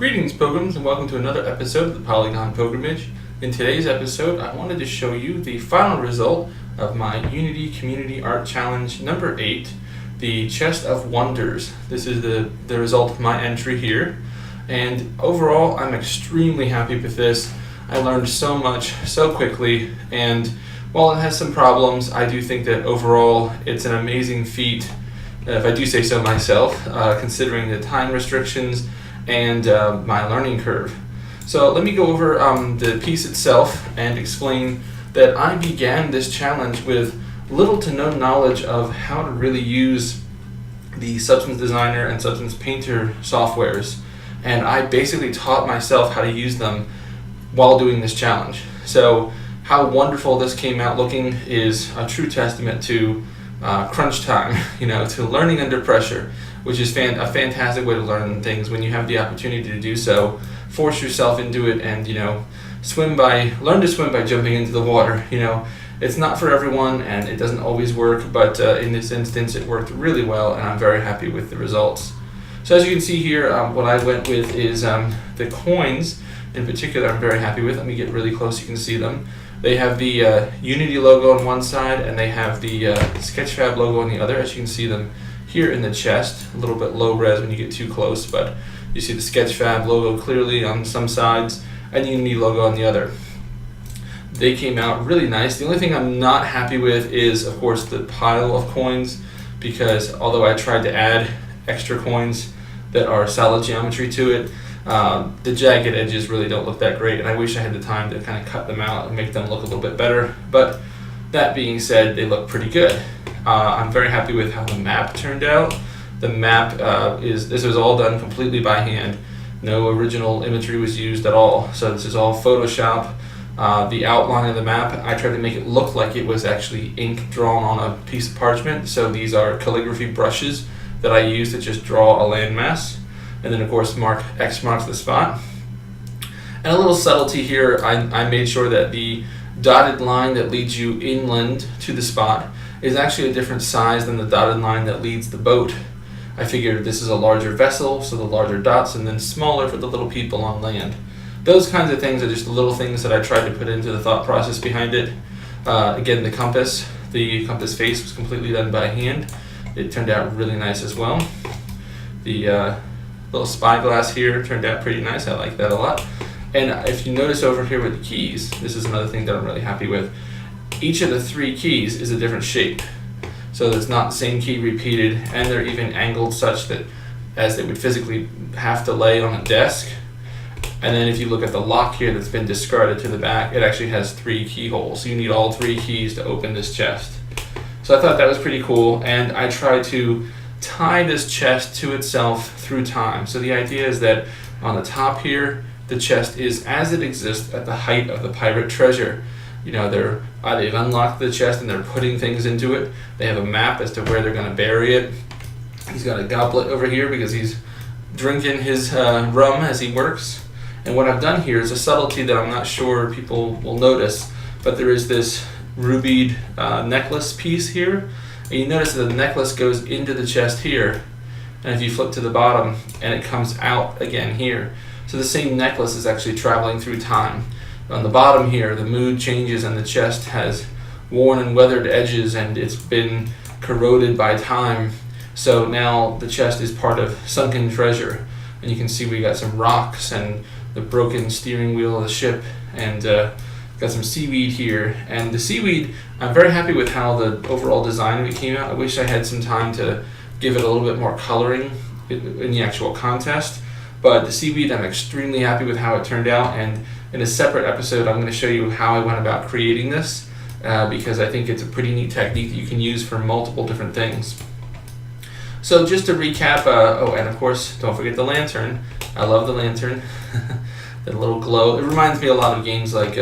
Greetings, pilgrims, and welcome to another episode of the Polygon Pilgrimage. In today's episode, I wanted to show you the final result of my Unity Community Art Challenge number 8, the Chest of Wonders. This is the result of my entry here, and overall, I'm extremely happy with this. I learned so much so quickly, and while it has some problems, I do think that overall it's an amazing feat, if I do say so myself, considering the time restrictions and my learning curve. So let me go over the piece itself and explain that I began this challenge with little to no knowledge of how to really use the Substance Designer and Substance Painter softwares, and I basically taught myself how to use them while doing this challenge. So how wonderful this came out looking is a true testament to crunch time, to learning under pressure, which is a fantastic way to learn things when you have the opportunity to do so. Force yourself into it and, learn to swim by jumping into the water. It's not for everyone and it doesn't always work, but in this instance it worked really well and I'm very happy with the results. So as you can see here, what I went with is the coins in particular I'm very happy with. Let me get really close so you can see them. They have the Unity logo on one side and they have the Sketchfab logo on the other, as you can see them here in the chest. A little bit low res when you get too close, but you see the Sketchfab logo clearly on some sides and the Unity logo on the other. They came out really nice. The only thing I'm not happy with is, of course, the pile of coins, because although I tried to add extra coins that are solid geometry to it, the jagged edges really don't look that great, and I wish I had the time to kind of cut them out and make them look a little bit better. But that being said, they look pretty good. I'm very happy with how the map turned out. The map this was all done completely by hand. No original imagery was used at all. So this is all Photoshop. The outline of the map, I tried to make it look like it was actually ink drawn on a piece of parchment. So these are calligraphy brushes that I use to just draw a landmass. And then of course X marks the spot. And a little subtlety here, I made sure that the dotted line that leads you inland to the spot is actually a different size than the dotted line that leads the boat. I figured this is a larger vessel, so the larger dots, and then smaller for the little people on land. Those kinds of things are just the little things that I tried to put into the thought process behind it. Again, the compass face was completely done by hand. It turned out really nice as well. The little spyglass here turned out pretty nice. I like that a lot. And if you notice over here with the keys, this is another thing that I'm really happy with. Each of the 3 keys is a different shape. So it's not the same key repeated, and they're even angled such that as they would physically have to lay on a desk. And then if you look at the lock here that's been discarded to the back, it actually has 3 keyholes. So you need all 3 keys to open this chest. So I thought that was pretty cool, and I tried to tie this chest to itself through time. So the idea is that on the top here, the chest is as it exists at the height of the pirate treasure. They've unlocked the chest and they're putting things into it. They have a map as to where they're going to bury it. He's got a goblet over here because he's drinking his rum as he works. And what I've done here is a subtlety that I'm not sure people will notice, but there is this rubied necklace piece here. And you notice that the necklace goes into the chest here. And if you flip to the bottom, and it comes out again here. So the same necklace is actually traveling through time. On the bottom here, the mood changes and the chest has worn and weathered edges and it's been corroded by time. So now the chest is part of sunken treasure. And you can see we got some rocks and the broken steering wheel of the ship, and got some seaweed here. And the seaweed, I'm very happy with how the overall design of it came out. I wish I had some time to give it a little bit more coloring in the actual contest. But the seaweed, I'm extremely happy with how it turned out, and in a separate episode I'm going to show you how I went about creating this, because I think it's a pretty neat technique that you can use for multiple different things. So just to recap, and of course don't forget the lantern. I love the lantern. The little glow. It reminds me a lot of games like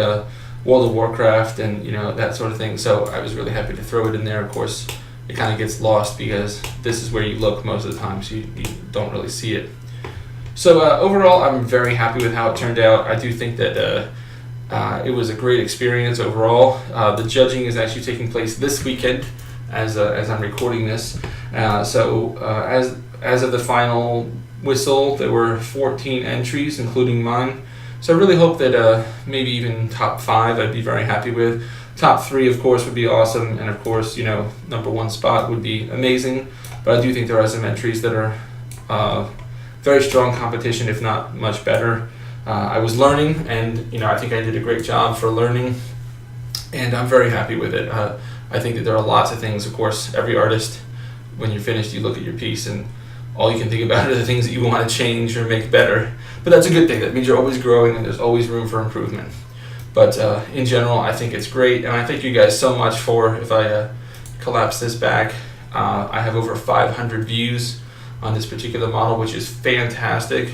World of Warcraft and that sort of thing, so I was really happy to throw it in there. Of course it kind of gets lost because this is where you look most of the time, so you don't really see it. So overall, I'm very happy with how it turned out. I do think that it was a great experience overall. The judging is actually taking place this weekend as I'm recording this. So as of the final whistle. There were 14 entries, including mine. So I really hope that maybe even top 5 I'd be very happy with. Top 3, of course, would be awesome, and of course, you know, number 1 spot would be amazing. But I do think there are some entries that are very strong competition, if not much better. I was learning, and you know, I think I did a great job for learning, and I'm very happy with it. I think that there are lots of things. Of course, every artist, when you're finished, you look at your piece, and all you can think about are the things that you want to change or make better. But that's a good thing. That means you're always growing, and there's always room for improvement. But in general, I think it's great, and I thank you guys so much for, if I collapse this back, I have over 500 views on this particular model, which is fantastic.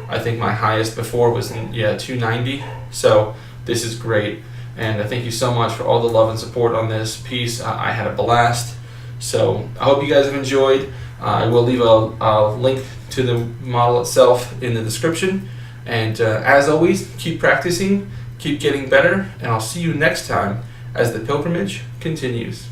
I think my highest before was 290, so this is great. And I thank you so much for all the love and support on this piece. I had a blast, so I hope you guys have enjoyed. I will leave a link to the model itself in the description. And as always, keep practicing, keep getting better, and I'll see you next time as the pilgrimage continues.